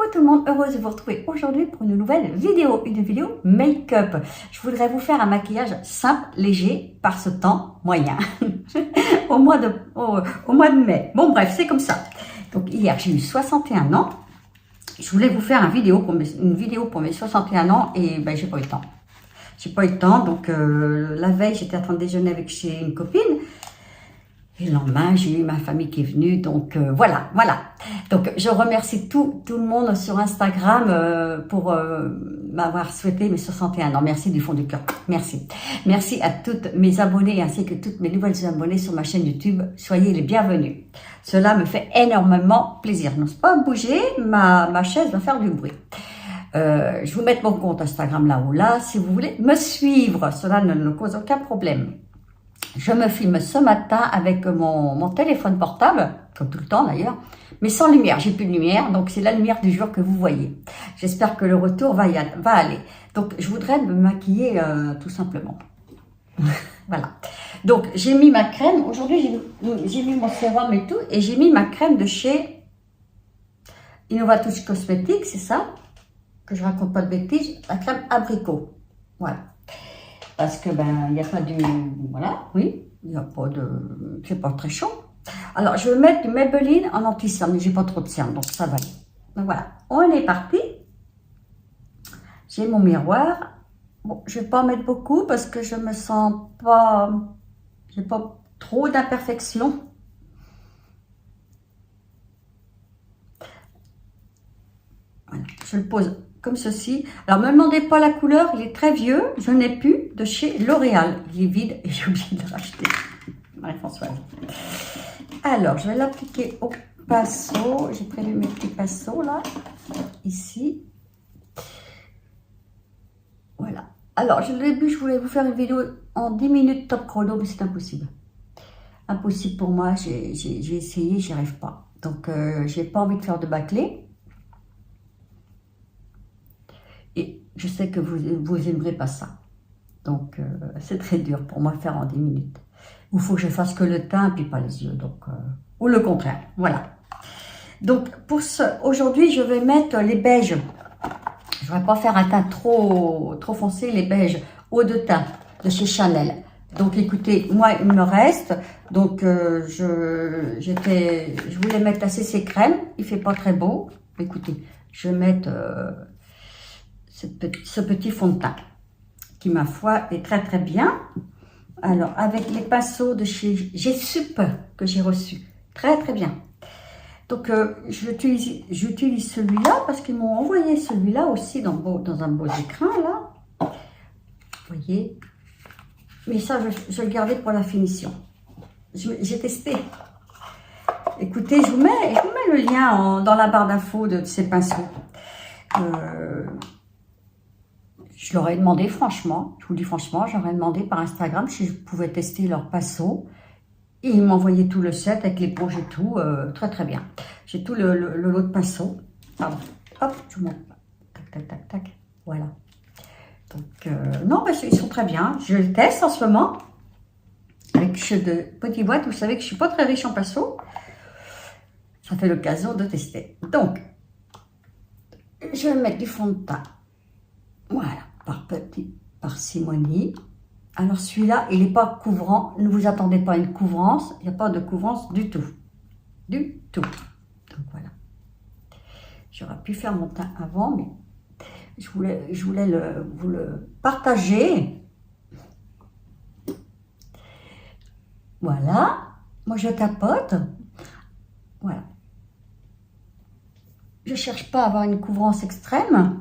Coucou tout le monde, heureuse de vous retrouver aujourd'hui pour une nouvelle vidéo, make-up. Je voudrais vous faire un maquillage simple, léger, par ce temps moyen, au mois de mai. Bon bref, c'est comme ça. Donc hier, j'ai eu 61 ans. Je voulais vous faire une vidéo pour mes 61 ans et ben, j'ai pas eu le temps. J'ai pas eu le temps, donc la veille, j'étais en train de déjeuner avec chez une copine. Et le lendemain, j'ai eu ma famille qui est venue, donc voilà. Donc, je remercie tout le monde sur Instagram pour m'avoir souhaité mes 61 ans. Merci du fond du cœur. Merci. Merci à toutes mes abonnées ainsi que toutes mes nouvelles abonnées sur ma chaîne YouTube. Soyez les bienvenus. Cela me fait énormément plaisir. N'ose pas bouger, ma chaise va faire du bruit. Je vous mets mon compte Instagram là ou là. Si vous voulez me suivre, cela ne cause aucun problème. Je me filme ce matin avec mon téléphone portable, comme tout le temps d'ailleurs, mais sans lumière. J'ai plus de lumière, donc c'est la lumière du jour que vous voyez. J'espère que le retour va aller. Donc, je voudrais me maquiller tout simplement. Voilà. Donc, j'ai mis ma crème. Aujourd'hui, j'ai mis mon sérum et tout, et j'ai mis ma crème de chez Innovatouch Cosmetics, c'est ça? Que je raconte pas de bêtises. La crème abricot. Voilà. Parce que, ben, il n'y a pas du... Voilà, oui, il n'y a pas de... C'est pas très chaud. Alors, je vais mettre du Maybelline en anti-cerne, mais j'ai pas trop de cerne, donc ça va aller. Donc voilà, on est parti. J'ai mon miroir. Bon, je vais pas en mettre beaucoup parce que je me sens pas... J'ai pas trop d'imperfections. Voilà, je le pose comme ceci. Alors, ne me demandez pas la couleur, il est très vieux. Je n'ai plus de chez L'Oréal. Il est vide et j'ai oublié de le racheter. Marie-Françoise. Alors, je vais l'appliquer au pinceau. J'ai prévu mes petits pinceaux là, ici. Voilà. Alors, au début, je voulais vous faire une vidéo en 10 minutes top chrono, mais c'est impossible. Impossible pour moi. J'ai essayé, j'y arrive pas. Donc, j'ai pas envie de faire de bâclé. Et je sais que vous n'aimerez pas ça. Donc, c'est très dur pour moi de faire en 10 minutes. Il faut que je fasse que le teint et puis pas les yeux. Donc, ou le contraire. Voilà. Donc, pour aujourd'hui, je vais mettre les beiges. Je ne vais pas faire un teint trop foncé, les beiges eau de teint de chez Chanel. Donc, écoutez, moi, il me reste. Donc, je voulais mettre la CC crème. Il ne fait pas très beau. Écoutez, je vais mettre... ce petit fond de teint qui, ma foi, est très très bien. Alors, avec les pinceaux de chez G-Sup que j'ai reçus, très très bien. Donc, j'utilise celui-là parce qu'ils m'ont envoyé celui-là aussi dans un beau écrin, là. Vous voyez. Mais ça, je vais le garder pour la finition. J'ai testé. Écoutez, je vous mets le lien dans la barre d'infos de ces pinceaux. Je leur ai demandé, franchement, je vous dis franchement, j'aurais demandé par Instagram si je pouvais tester leurs pinceaux. Et ils m'envoyaient tout le set avec l'éponge et tout, très très bien. J'ai tout le lot de pinceaux. Pardon. Hop, je vous montre. Tac. Voilà. Donc, non, bah, ils sont très bien. Je les teste en ce moment. Avec de petites boîtes. Vous savez que je ne suis pas très riche en pinceaux. Ça fait l'occasion de tester. Donc, je vais mettre du fond de teint. Voilà, par petit parcimonie. Alors celui-là, il n'est pas couvrant. Ne vous attendez pas à une couvrance. Il n'y a pas de couvrance du tout. Du tout. Donc voilà. J'aurais pu faire mon teint avant, mais je voulais vous le partager. Voilà. Moi, je tapote. Voilà. Je ne cherche pas à avoir une couvrance extrême.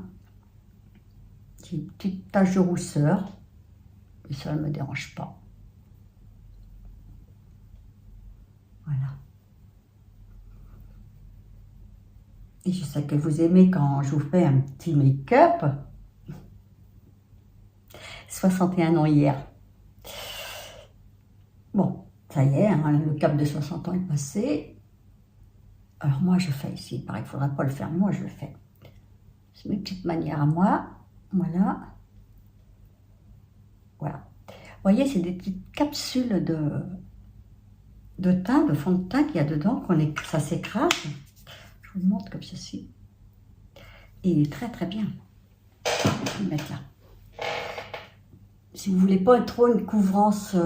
J'ai une petite tache de rousseur, et ça ne me dérange pas. Voilà. Et je sais que vous aimez quand je vous fais un petit make-up. 61 ans hier. Bon, ça y est, hein, le cap de 60 ans est passé. Alors moi, je fais ici. Il paraît qu'il ne faudrait pas le faire, mais moi, je le fais. C'est mes petites manières à moi. Voilà. Voilà. Vous voyez, c'est des petites capsules de teint, de fond de teint qu'il y a dedans, ça s'écrase. Je vous le montre comme ceci. Et il est très très bien. Je vais le mettre là. Si vous voulez pas trop une couvrance...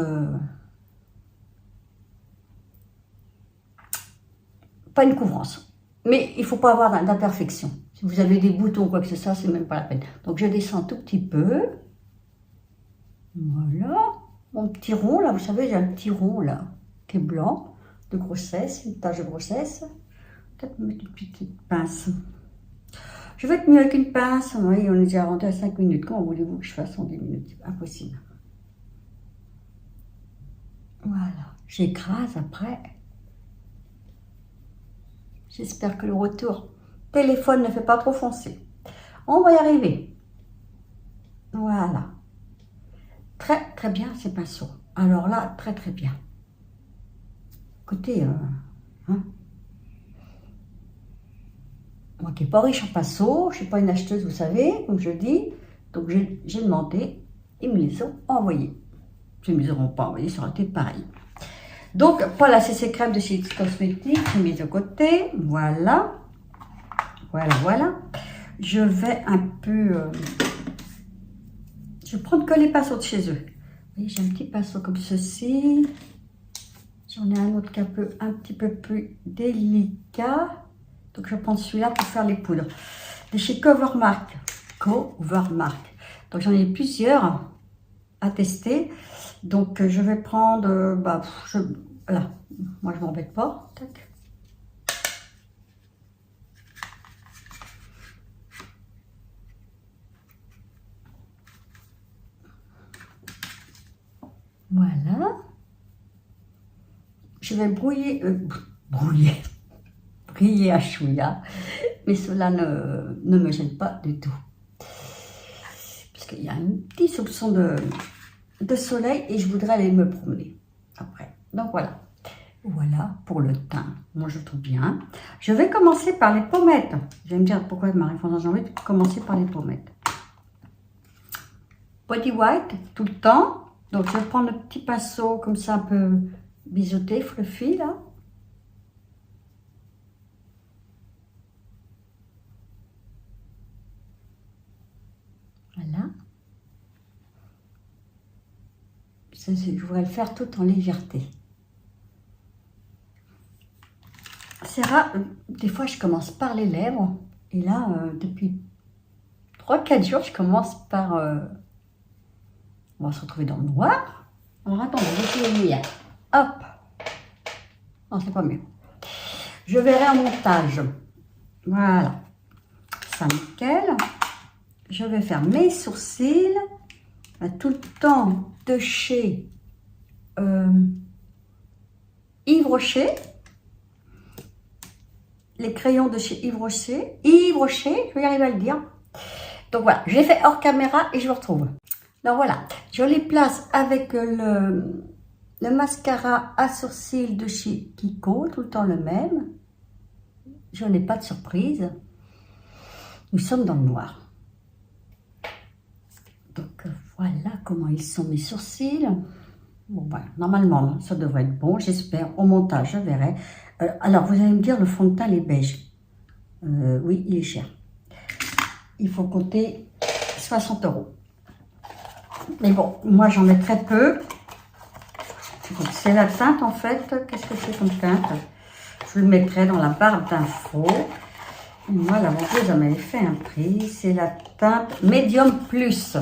pas une couvrance. Mais il faut pas avoir d'imperfection. Si vous avez des boutons ou quoi que ce soit, c'est même pas la peine. Donc je descends un tout petit peu. Voilà. Mon petit rond là, vous savez, j'ai un petit rond là, qui est blanc, de grossesse, une tache de grossesse. Peut-être mettre une petite pince. Je vais être mieux avec une pince. Oui, on est déjà rendu à 5 minutes. Comment voulez-vous que je fasse en 10 minutes? Impossible. Voilà. J'écrase après. J'espère que le retour téléphone ne fait pas trop foncer. On va y arriver. Voilà. Très très bien ces pinceaux. Alors là, très très bien. Écoutez, hein, moi qui n'ai pas riche en pinceaux, je ne suis pas une acheteuse, vous savez, comme je dis. Donc j'ai demandé, ils me les ont envoyés. Ils ne me les auront pas envoyés, ça aurait été pareil. Donc, pour la CC crème de chez X Cosmetics, j'ai mis de côté. Voilà. Voilà, voilà. Je vais un peu... je vais prendre que les pinceaux de chez eux. Vous voyez, j'ai un petit pinceau comme ceci. J'en ai un autre qui est un petit peu plus délicat. Donc, je vais prendre celui-là pour faire les poudres. De chez Covermark. Covermark. Donc, j'en ai plusieurs à tester. Donc, je vais prendre... voilà. Moi, je ne m'embête pas. Tac. Voilà. Je vais briller à chouïa, mais cela ne me gêne pas du tout. Parce qu'il y a un petit soupçon de soleil et je voudrais aller me promener après. Donc voilà. Voilà pour le teint. Moi, je trouve bien. Je vais commencer par les pommettes. Vous allez me dire pourquoi Marie-France, j'ai envie de commencer par les pommettes. Body white tout le temps. Donc, je vais prendre le petit pinceau comme ça un peu biseauté, fluffy là. Voilà. Ça, je voudrais le faire tout en légèreté. C'est rare, des fois je commence par les lèvres. Et là, depuis 3-4 jours, je commence par... on va se retrouver dans le noir. Alors attendez, je vais essayer. Hop. Non, c'est pas mieux. Je verrai en montage. Voilà. Ça, nickel. Je vais faire mes sourcils. Tout le temps de chez Yves Rocher. Les crayons de chez Yves Rocher. Yves Rocher, je vais y arriver à le dire. Donc voilà, je l'ai fait hors caméra et je vous retrouve. Donc voilà, je les place avec le mascara à sourcils de chez Kiko, tout le temps le même. Je n'ai pas de surprise. Nous sommes dans le noir. Donc voilà comment ils sont mes sourcils. Bon, ben, normalement, ça devrait être bon, j'espère. Au montage, je verrai. Alors, vous allez me dire, le fond de teint, il est beige. Oui, il est cher. Il faut compter 60 €. Mais bon, moi, j'en ai très peu. C'est la teinte, en fait. Qu'est-ce que c'est comme teinte? Je le mettrai dans la barre d'infos. Moi, la vendeuse, elle m'avait fait un prix. C'est la teinte Medium Plus.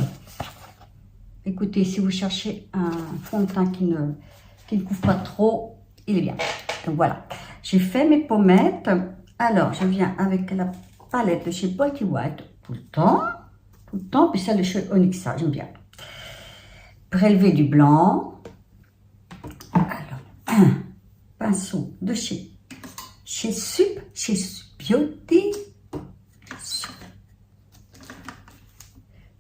Écoutez, si vous cherchez un fond de teint qui ne couvre pas trop, il est bien. Donc voilà, j'ai fait mes pommettes. Alors, je viens avec la palette de chez Body White tout le temps, puis celle de chez Onyxa, j'aime bien. Prélever du blanc. Alors, un pinceau de chez Sup Beauty.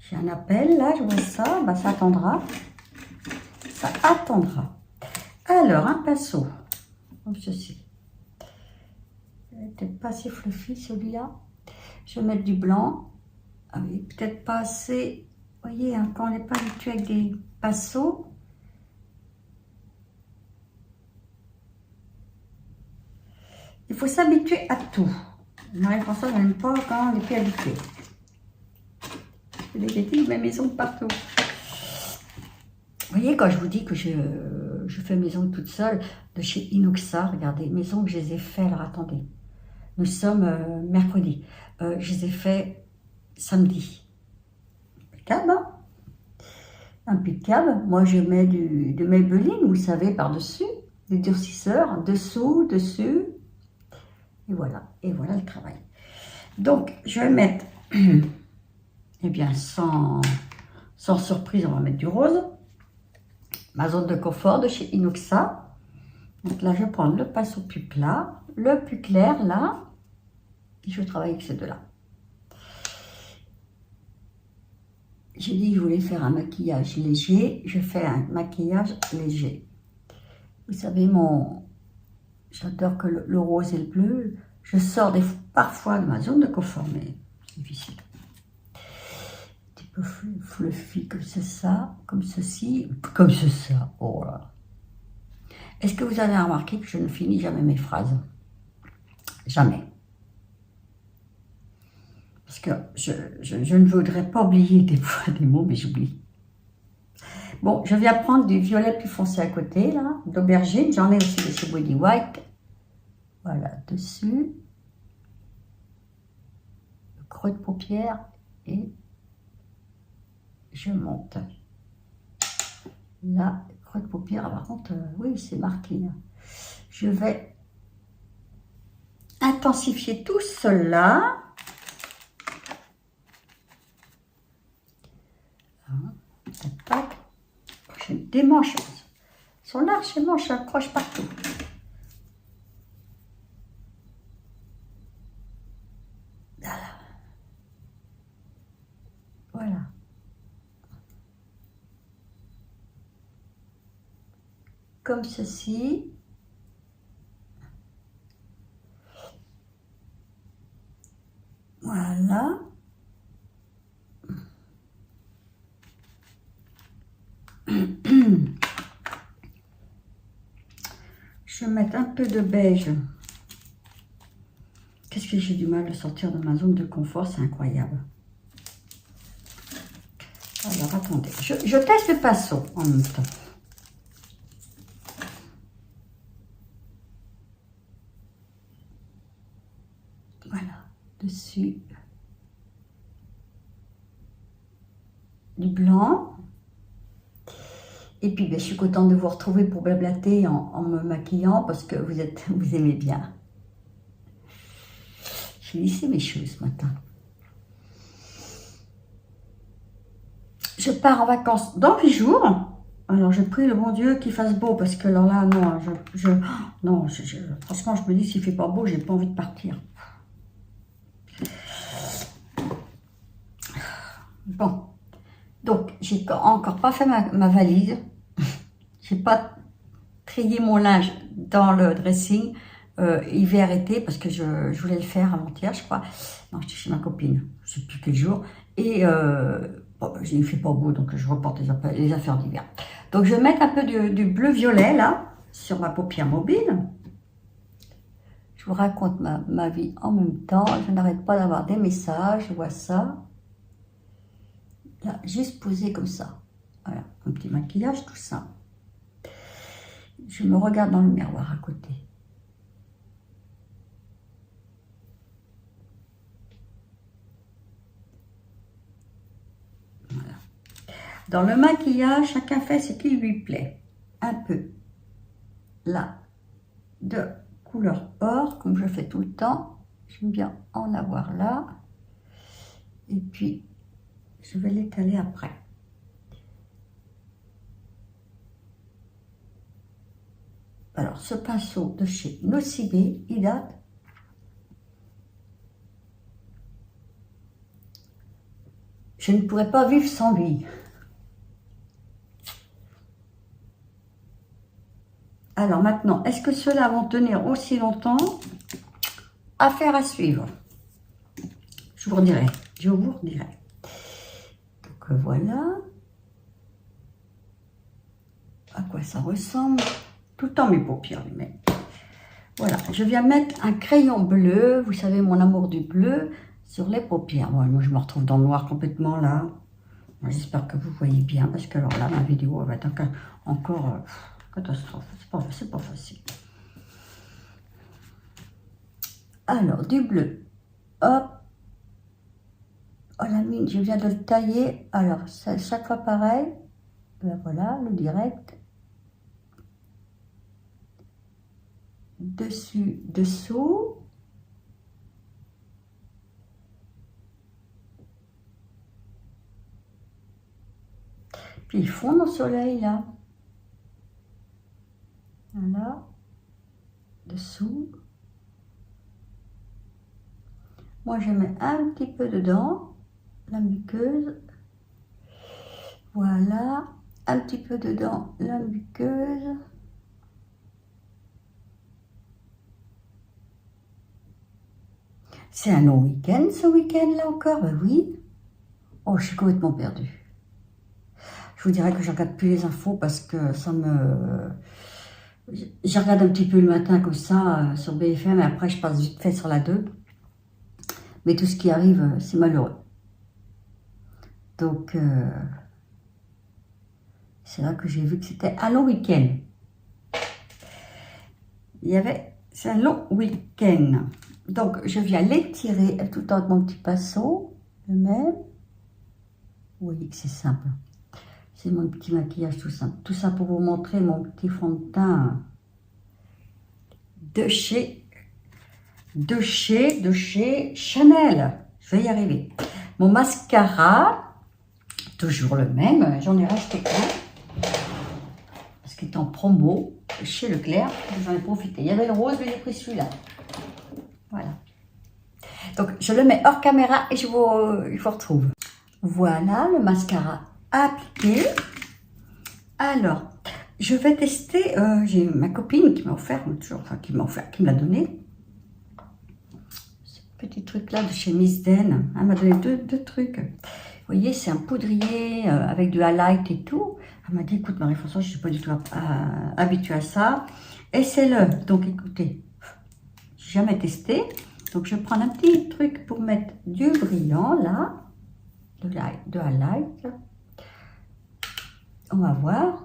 J'ai un appel là, je vois ça, bah, ça attendra. Ça attendra. Alors, un pinceau, comme ceci. Il n'était pas assez fluffy celui-là. Je vais mettre du blanc. Ah oui, peut-être pas assez. Vous voyez, hein, quand on n'est pas habitué avec des pinceaux. Il faut s'habituer à tout. Marie-Françoise n'aime pas quand les pieds habitués. Je négative mes maisons partout. Vous voyez, quand je vous dis que je fais maison toute seule, de chez Inoxa, regardez, maison que je les ai fait, alors attendez. Nous sommes mercredi. Je les ai fait samedi. Impeccable, hein? Impeccable. Moi, je mets du Maybelline, vous savez, par-dessus. Des durcisseurs, dessous, dessus. Et voilà le travail. Donc, je vais mettre, eh bien, sans surprise, on va mettre du rose. Ma zone de confort de chez Inoxa. Donc là, je vais prendre le pinceau plus plat, le plus clair, là. Et je vais travailler avec ces deux-là. J'ai dit que je voulais faire un maquillage léger. Je fais un maquillage léger. Vous savez, j'adore que le rose et le bleu. Je sors parfois de ma zone de confort, mais c'est difficile. Un petit peu fluffy comme ça, comme ceci, comme ça. Oh là. Est-ce que vous avez remarqué que je ne finis jamais mes phrases? Jamais. Parce que je ne voudrais pas oublier des fois des mots, mais j'oublie. Bon, je viens prendre du violet plus foncé à côté, là, d'aubergine. J'en ai aussi de chez Body White. Voilà, dessus. Le creux de paupière. Et je monte. Là, le creux de paupière, par contre, oui, c'est marqué. Je vais intensifier tout cela. Tac. J'ai des manches. Elles sont larges, ces manches, j'accroche partout. Voilà. Comme ceci. Voilà. Je vais mettre un peu de beige. Qu'est-ce que j'ai du mal de sortir de ma zone de confort, c'est incroyable. Alors attendez, je teste le pinceau en même temps. Voilà, dessus du blanc. Et puis, ben, je suis contente de vous retrouver pour blablater en me maquillant parce que vous aimez bien. J'ai lissé mes cheveux ce matin. Je pars en vacances dans 8 jours. Alors, je prie le bon Dieu qu'il fasse beau parce que alors là, non, franchement, je me dis s'il fait pas beau, j'ai pas envie de partir. Bon, donc, j'ai encore pas fait ma valise. J'ai pas trié mon linge dans le dressing hiver-été parce que je voulais le faire avant-hier, je crois. Non, j'étais chez ma copine, je sais plus quel jour. Et bon, il fait pas beau, donc je reporte les affaires d'hiver. Donc, je vais mettre un peu du bleu-violet, là, sur ma paupière mobile. Je vous raconte ma vie en même temps. Je n'arrête pas d'avoir des messages, je vois ça. Là, juste posé comme ça. Voilà, un petit maquillage, tout ça. Je me regarde dans le miroir à côté. Voilà. Dans le maquillage, chacun fait ce qui lui plaît. Un peu. Là, de couleur or, comme je fais tout le temps. J'aime bien en avoir là. Et puis, je vais l'étaler après. Alors, ce pinceau de chez Nocibé, il date. Je ne pourrais pas vivre sans lui. Alors maintenant, est-ce que ceux-là vont tenir aussi longtemps? Affaire à suivre. Je vous redirai. Donc voilà. À quoi ça ressemble? Tout le temps mes paupières, les mecs. Voilà, je viens mettre un crayon bleu, vous savez mon amour du bleu, sur les paupières. Bon, moi je me retrouve dans le noir complètement là. J'espère que vous voyez bien, parce que alors là, ma vidéo elle va être encore catastrophe. C'est pas facile. Alors, du bleu. Hop. Oh la mine, je viens de le tailler. Alors, c'est chaque fois pareil. Ben voilà, le direct. Dessus, dessous. Puis ils fondent au soleil là. Voilà. Dessous. Moi je mets un petit peu dedans, la muqueuse. Voilà. Un petit peu dedans, la muqueuse. C'est un long week-end ce week-end là encore, ben oui. Oh, je suis complètement perdue. Je vous dirais que je regarde plus les infos parce que ça me... Je regarde un petit peu le matin comme ça sur BFM et après je passe vite fait sur la 2. Mais tout ce qui arrive, c'est malheureux. Donc, c'est là que j'ai vu que c'était un long week-end. C'est un long week-end. Donc, je viens l'étirer tout avec mon petit pinceau, le même. Vous voyez que c'est simple. C'est mon petit maquillage tout simple. Tout ça pour vous montrer mon petit fond de teint de chez Chanel. Je vais y arriver. Mon mascara, toujours le même. J'en ai racheté un. Parce qu'il est en promo chez Leclerc. J'en ai profité. Il y avait le rose, mais j'ai pris celui-là. Voilà. Donc, je le mets hors caméra et je vous retrouve. Voilà, le mascara appliqué. Alors, je vais tester. J'ai ma copine qui m'a offert, qui me l'a donné. Ce petit truc-là de chez Miss Den. Elle m'a donné deux trucs. Vous voyez, c'est un poudrier avec du highlight et tout. Elle m'a dit, écoute Marie-Françoise, je ne suis pas du tout habituée à ça. Essaie-le. Donc, écoutez, j'ai jamais testé. Donc, je vais prendre un petit truc pour mettre du brillant, là. De highlight. On va voir.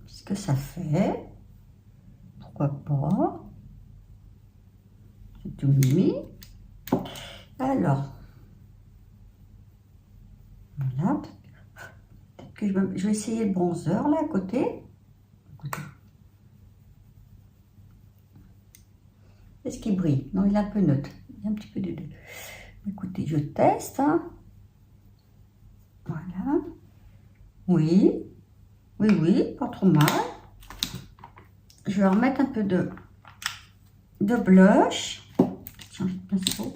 Ce que ça fait. Pourquoi pas. C'est tout mis. Alors. Voilà. Peut-être que je vais essayer le bronzer là à côté. Est-ce qu'il brille? Non, il est un peu neutre. Il y a un petit peu de... Écoutez, je teste. Hein. Voilà. Oui. Oui, pas trop mal. Je vais remettre un peu de blush. Changer de pinceau.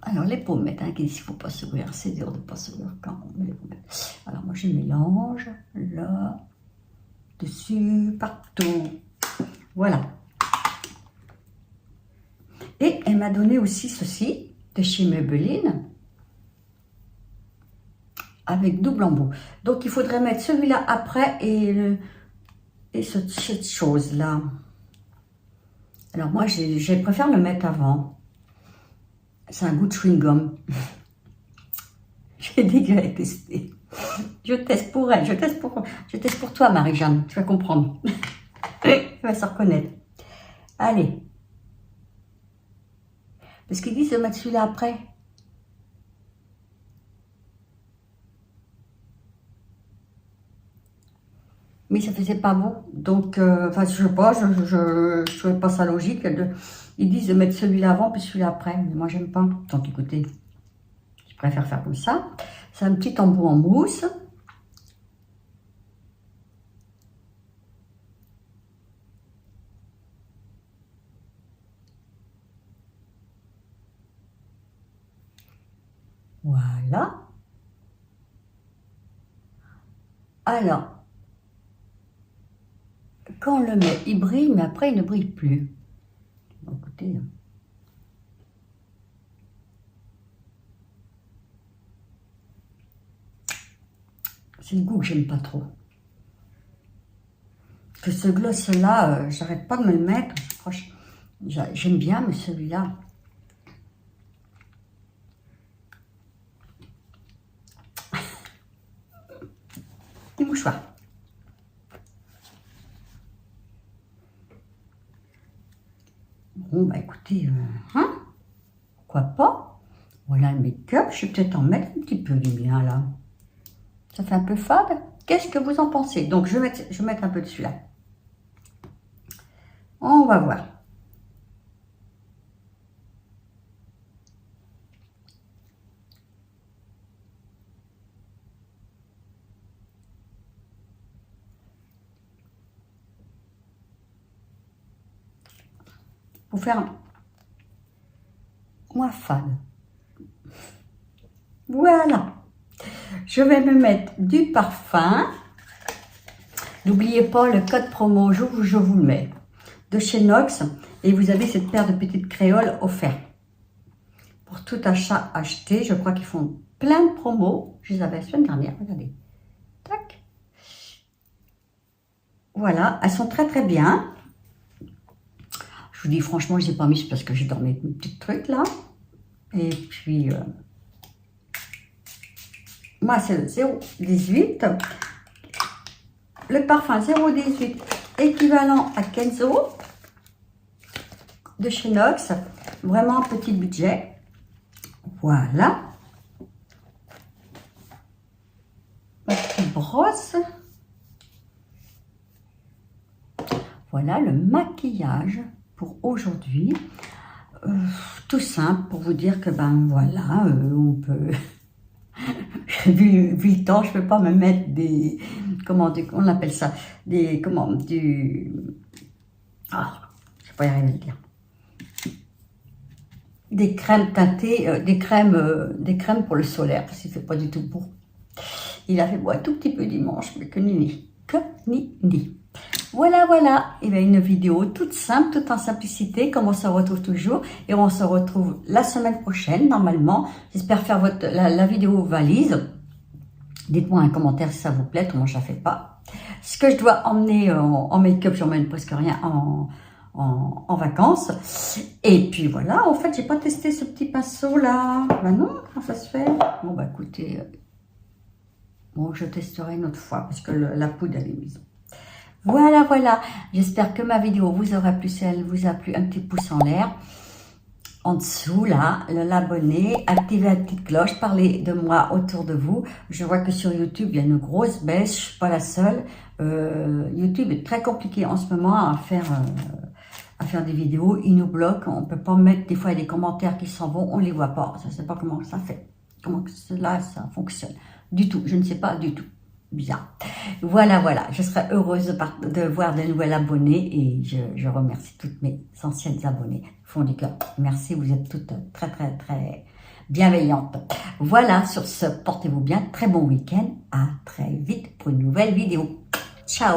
Alors, les pommettes, hein, qu'il ne faut pas sourire. C'est dur de ne pas sourire quand on met les pommettes. Alors, moi, je mélange là, dessus, partout. Voilà. Et elle m'a donné aussi ceci, de chez Maybelline, avec double embout. Donc, il faudrait mettre celui-là après et cette chose-là. Alors, moi, je préfère le mettre avant. C'est un goût de chewing-gum. J'ai déjà testé. Je teste pour elle, je teste pour toi, Marie-Jeanne. Tu vas comprendre. Tu vas se reconnaître. Allez. Parce qu'ils disent de mettre celui-là après. Mais ça faisait pas bon. Donc, enfin, je sais pas, je trouvais pas ça logique. Ils disent de mettre celui-là avant puis celui-là après. Mais moi, j'aime pas. Donc, écoutez, je préfère faire comme ça. C'est un petit embout en mousse. Voilà. Alors, quand on le met, il brille, mais après, il ne brille plus. Bon, écoutez, C'est le goût que j'aime pas trop. Que ce gloss-là, j'arrête pas de me le mettre. J'aime bien, mais celui-là... Des mouchoirs. Bon, bah écoutez, hein, pourquoi pas? Voilà le make-up, je vais peut-être en mettre un petit peu du bien là. Ça fait un peu fade. Qu'est-ce que vous en pensez? Donc je vais mettre un peu de celui-là. On va voir. Pour faire moins fade. Voilà. Je vais me mettre du parfum. N'oubliez pas le code promo, je vous le mets, de chez Nox. Et vous avez cette paire de petites créoles offertes. Pour tout achat acheté, je crois qu'ils font plein de promos. Je les avais la semaine dernière, regardez. Tac. Voilà, elles sont très très bien. Je vous dis franchement, je ne les ai pas mises parce que j'ai dormi mes petits trucs là. Et puis, moi c'est le 0,18. Le parfum 0,18 équivalent à 15 € de chez Nox. Vraiment petit budget. Voilà. Ma petite brosse. Voilà le maquillage pour aujourd'hui. Tout simple pour vous dire que ben voilà, on peut... vu le temps, je ne peux pas me mettre des... Comment on appelle ça? Des... Comment? Du... Ah, je ne vais pas y arriver à le dire. Des crèmes teintées, des crèmes pour le solaire, parce qu'il ne fait pas du tout beau. Il a fait beau un tout petit peu dimanche, mais que ni. Que ni. Voilà, voilà, et bien une vidéo toute simple, toute en simplicité, comme on se retrouve toujours. Et on se retrouve la semaine prochaine, normalement. J'espère faire la vidéo valise. Dites-moi un commentaire si ça vous plaît, moi je ne la fais pas. Ce que je dois emmener en make-up, j'emmène presque rien en vacances. Et puis voilà, en fait, j'ai pas testé ce petit pinceau là. Ben non, comment ça se fait? Bon, bah écoutez, bon, je testerai une autre fois parce que la poudre elle est mise. Voilà, voilà. J'espère que ma vidéo vous aura plu. Si elle vous a plu, un petit pouce en l'air. En dessous, là, l'abonner, activez la petite cloche, parlez de moi autour de vous. Je vois que sur YouTube, il y a une grosse baisse. Je suis pas la seule. YouTube est très compliqué en ce moment à faire des vidéos. Il nous bloque. On peut pas mettre, des fois, il y a des commentaires qui s'en vont. On les voit pas. Je ne sais pas comment ça fait. Comment cela, ça fonctionne. Du tout. Je ne sais pas du tout. Bizarre. Voilà, voilà. Je serais heureuse de voir de nouveaux abonnés et je remercie toutes mes anciennes abonnées du fond du cœur. Merci, vous êtes toutes très, très, très bienveillantes. Voilà, sur ce, portez-vous bien. Très bon week-end. À très vite pour une nouvelle vidéo. Ciao!